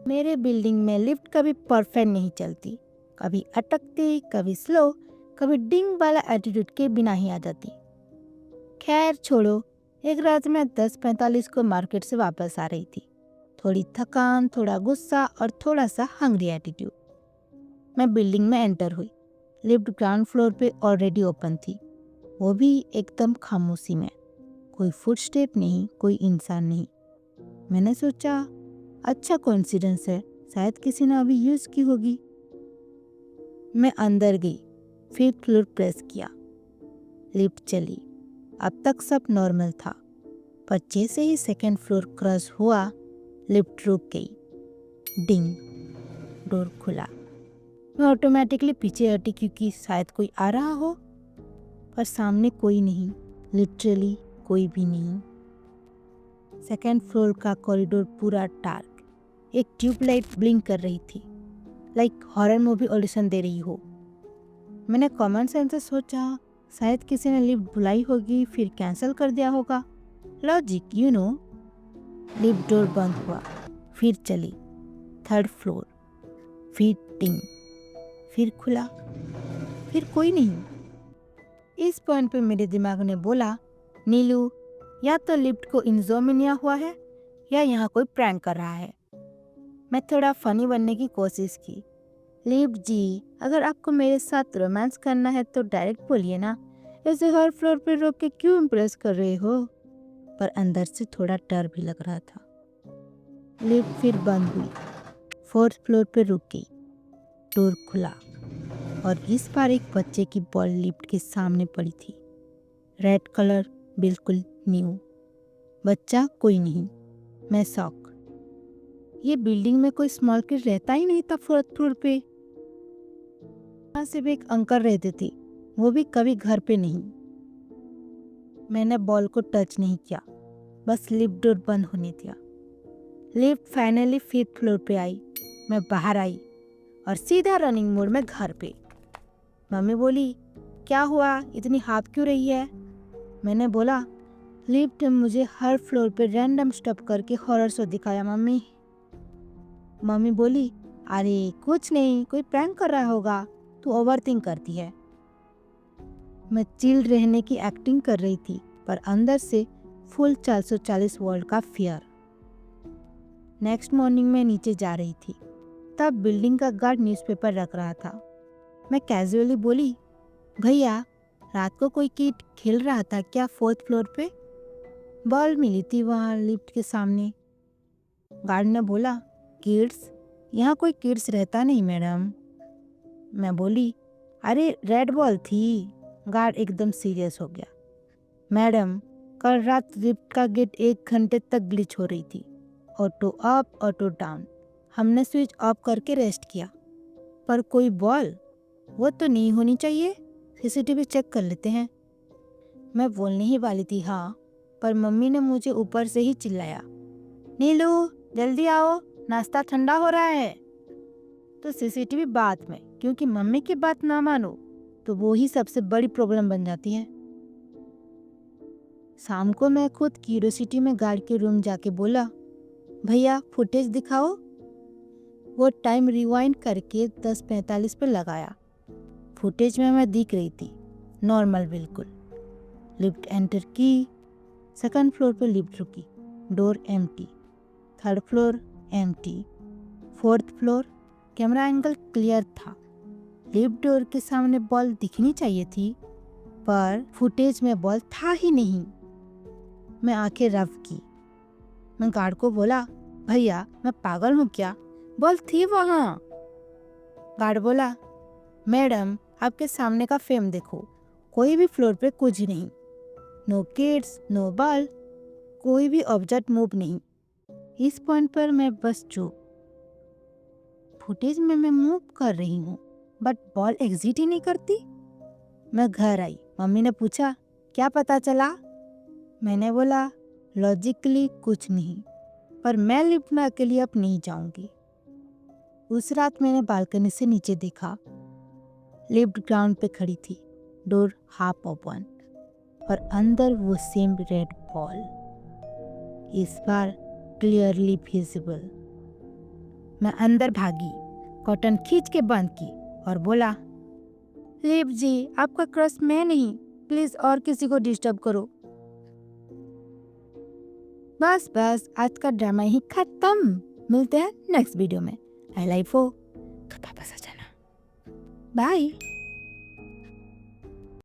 मेरे बिल्डिंग में लिफ्ट कभी परफेक्ट नहीं चलती, कभी अटकती, कभी स्लो, कभी डिंग वाला एटीट्यूड के बिना ही आ जाती। खैर छोड़ो, एक रात मैं 10:45 को मार्केट से वापस आ रही थी। थोड़ी थकान, थोड़ा गुस्सा और थोड़ा सा हंग्री एटीट्यूड। मैं बिल्डिंग में एंटर हुई। लिफ्ट ग्राउंड फ्लोर पे ऑलरेडी ओपन थी, वो भी एकदम खामोशी में। कोई फुटस्टेप नहीं, कोई इंसान नहीं। मैंने सोचा, अच्छा कोइंसिडेंस है, शायद किसी ने अभी यूज़ की होगी। मैं अंदर गई, 5th फ्लोर प्रेस किया। लिफ्ट चली। अब तक सब नॉर्मल था, पर जैसे ही 2nd फ्लोर क्रॉस हुआ, लिफ्ट रुक गई। डिंग, डोर खुला। मैं ऑटोमेटिकली पीछे हटी क्योंकि शायद कोई आ रहा हो, पर सामने कोई नहीं, लिटरली कोई भी नहीं। 2nd फ्लोर का कॉरिडोर पूरा डार्क। एक ट्यूबलाइट ब्लिंक कर रही थी, लाइक हॉरर मूवी ऑडिशन दे रही हो। मैंने कॉमन सेंस से सोचा, शायद किसी ने लिफ्ट बुलाई होगी फिर कैंसिल कर दिया होगा। Logic, you know. Lift door बंद हुआ, फिर चली। 3rd फ्लोर, फिर टिंग, फिर खुला, फिर कोई नहीं। इस पॉइंट पे मेरे दिमाग ने बोला, नीलू, या तो लिफ्ट को इंसोम्निया हुआ है या यहाँ कोई प्रैंक कर रहा है। मैं थोड़ा फनी बनने की कोशिश की। लिफ्ट जी, अगर आपको मेरे साथ रोमांस करना है तो डायरेक्ट बोलिए ना, ऐसे हर फ्लोर पे रोक के क्यों इम्प्रेस कर रहे हो। पर अंदर से थोड़ा डर भी लग रहा था। लिफ्ट फिर बंद हुई, 4th फ्लोर पे रुक गई। डोर खुला और इस बार एक बच्चे की बॉल लिफ्ट के सामने पड़ी थी। रेड कलर, बिल्कुल न्यू। बच्चा कोई नहीं। मैं शॉक। ये बिल्डिंग में कोई स्मॉल किड रहता ही नहीं था 4th फ्लोर पे। यहाँ सिर्फ एक अंकल रहते थे, वो भी कभी घर पे नहीं। मैंने बॉल को टच नहीं किया, बस लिफ्ट डोर बंद होने दिया। लिफ्ट फाइनली 5th फ्लोर पे आई। मैं बाहर आई और सीधा रनिंग मोड में घर पे। मम्मी बोली, क्या हुआ, इतनी हाफ क्यों रही है। मैंने बोला, लिफ्ट मुझे हर फ्लोर पे रैंडम स्टॉप करके हॉरर शो दिखाया मम्मी। मम्मी बोली, अरे कुछ नहीं, कोई प्रैंक कर रहा होगा, तू ओवरथिंक करती है। मैं चिल रहने की एक्टिंग कर रही थी, पर अंदर से फुल 440 वोल्ट का फियर। नेक्स्ट मॉर्निंग में नीचे जा रही थी, तब बिल्डिंग का गार्ड न्यूज़पेपर रख रहा था। मैं कैजुअली बोली, भैया, रात को कोई किड खेल रहा था क्या 4th फ्लोर पे। बॉल मिली थी वहाँ लिफ्ट के सामने। गार्ड ने बोला, किड्स, यहाँ कोई किड्स रहता नहीं मैडम। मैं बोली, अरे रेड बॉल थी। गार्ड एकदम सीरियस हो गया। मैडम, कल रात लिफ्ट का गेट 1 घंटे तक ग्लिच हो रही थी, ऑटो अप ऑटो डाउन। हमने स्विच ऑफ करके रेस्ट किया, पर कोई बॉल, वो तो नहीं होनी चाहिए। सीसीटीवी चेक कर लेते हैं। मैं बोलने ही वाली थी हाँ, पर मम्मी ने मुझे ऊपर से ही चिल्लाया, नीलू जल्दी आओ, नाश्ता ठंडा हो रहा है। तो सीसीटीवी बाद में, क्योंकि मम्मी की बात ना मानो तो वो ही सबसे बड़ी प्रॉब्लम बन जाती है। शाम को मैं खुद क्यूरियोसिटी में गार्ड के रूम जाके बोला, भैया फुटेज दिखाओ। वो टाइम रिवाइंड करके 10:45 पे लगाया। फुटेज में मैं दिख रही थी, नॉर्मल बिल्कुल। लिफ्ट एंटर की, 2nd फ्लोर पे लिफ्ट रुकी, door empty. 3rd floor empty. 4th floor, camera angle clear था। लिफ्ट डोर के सामने बॉल दिखनी चाहिए थी, पर फुटेज में बॉल था ही नहीं। मैं आंखें रफ की। मैं गार्ड को बोला, भैया मैं पागल हूँ क्या, बॉल थी वहाँ। गार्ड बोला, मैडम आपके सामने का फ्रेम देखो, कोई भी फ्लोर पे कुछ नहीं, नो किड्स, नो बॉल, कोई भी ऑब्जेक्ट मूव नहीं। इस पॉइंट पर मैं बस चुप। फुटेज में मैं मूव कर रही हूँ, बट बॉल एग्जिट ही नहीं करती। मैं घर आई, मम्मी ने पूछा, क्या पता चला। मैंने बोला, लॉजिकली कुछ नहीं, पर मैं लिफ्ट में अकेली अब नहीं जाऊंगी। उस रात मैंने बालकनी से नीचे देखा। लिफ्ट ग्राउंड पे खड़ी थी, डोर हाफ ओपन, और अंदर वो सेम रेड बॉल, इस बार क्लियरली विजिबल। मैं अंदर भागी, कॉटन खींच के बंद की और बोला, लिफ्ट जी, आपका क्रश मैं नहीं, प्लीज और किसी को डिस्टर्ब करो। बस बस, आज का ड्रामा ही खत्म। मिलते हैं नेक्स्ट वीडियो में। आई लाइफ हो तो वापस आ जाना। बाय।